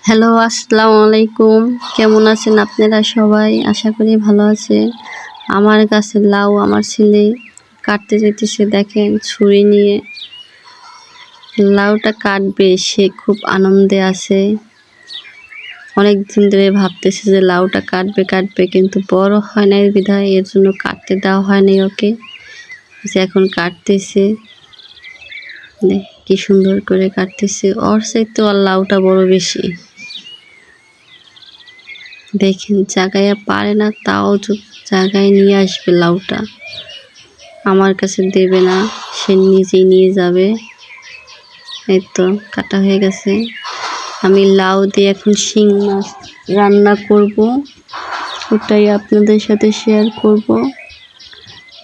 Hello, আসসালামু আলাইকুম। কেমন আছেন আপনারা সবাই? আশা করি ভালো আছে। আমার গাছের লাউ আমার ছেলে কাটতে যেতেছে, দেখেন ছুরি নিয়ে লাউটা কাটবে। সে খুব আনন্দে আছে। অনেক দিন ধরে ভাবতেছে যে লাউটা কাটবে কিন্তু বড় হয় নাই বিধায় এর জন্য কাটতে দেওয়া হয়নি ওকে। যে এখন কাটতেছে, কি সুন্দর করে কাটতেছে। ওর চাইতে ওর লাউটা বড় বেশি। দেখেন জাগায় পারে না, তাও জাগায় নিয়ে আসবে লাউটা, আমার কাছে দেবে না, সে নিজেই নিয়ে যাবে। এই তো কাটা হয়ে গেছে। আমি লাউ দিয়ে এখন শিং মাছ রান্না করব, ওটাই আপনাদের সাথে শেয়ার করব।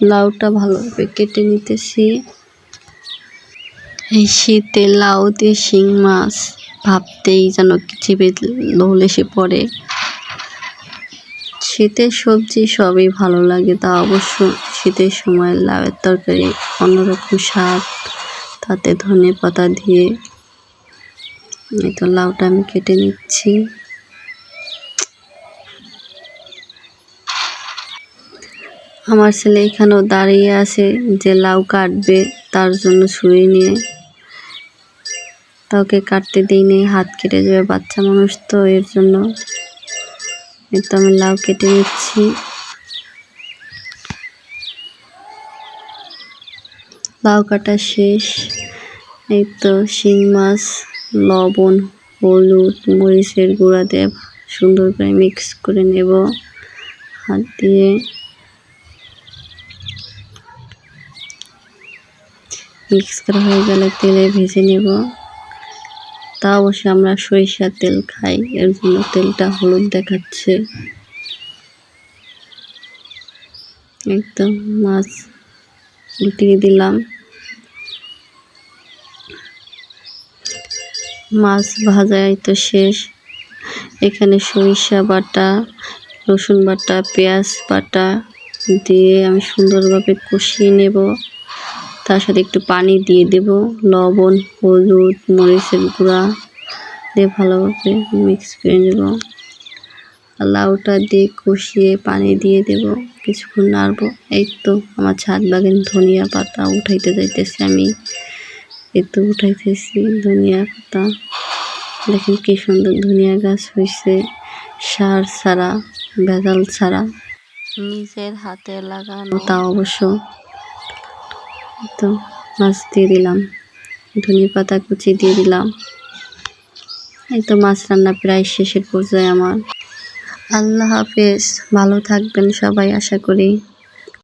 লাউটা ভালোভাবে কেটে নিতেছি। এই শীতে লাউ দিয়ে শিং মাছ ভাবতেই যেন জিভে লোল এসে পড়ে। শীতের সবজি সবই ভালো লাগে, তা অবশ্য শীতের সময় লাউয়ের তরকারি অন্যরকম স্বাদ। তাতে ধনে পাতা দিয়ে এই তো লাউটা আমি কেটে নিচ্ছি। আমার ছেলে এখানেও দাঁড়িয়ে আছে যে লাউ কাটবে, তার জন্য ছুরি নিয়ে। তাকে কাটতে দিইনি, হাত কেটে যাবে, বাচ্চা মানুষ তো, এর জন্য এই তো আমি লাউ কেটে নিচ্ছি। লাউ কাটা শেষ। এই তো শিং মাছ লবণ, হলুদ, মরিচের গুঁড়া দিয়ে সুন্দর করে মিক্স করে নেব হাত দিয়ে। মিক্স করা হয়ে গেলে তেলে ভেজে নেব। তা অবশ্য আমরা সরিষার তেল খাই, এর জন্য তেলটা হলুদ দেখাচ্ছে। একদম মাছ উল্টিয়ে দিলাম। মাছ ভাজাই তো শেষ। এখানে সরিষা বাটা, রসুন বাটা, পেঁয়াজ বাটা দিয়ে আমি সুন্দরভাবে কষিয়ে নেব। তার সাথে একটু পানি দিয়ে দেব, লবণ, হলুদ, মরিচের গুঁড়া দিয়ে ভালোভাবে মিক্স করে নেব। লাউটা দিয়ে কষিয়ে পানি দিয়ে দেব, কিছুক্ষণ নাড়ব। এই তো আমার ছাদ বাগান ধনিয়া পাতা উঠাইতে যাইতেছি আমি। এই তো উঠাইতেছি ধনিয়া পাতা। দেখেন কি সুন্দর ধনিয়া গাছ হয়েছে, সার ছাড়া, ভেজাল ছাড়া, নিজের হাতে লাগানো, তা অবশ্য। তো মাছ দিয়ে দিলাম, ধনিয়া পাতা কুচি দিয়ে দিলাম। এই তো মাছ রান্না প্রায় শেষের পর্যায়ে আমার। আল্লাহ হাফেজ, ভালো থাকবেন সবাই আশা করি।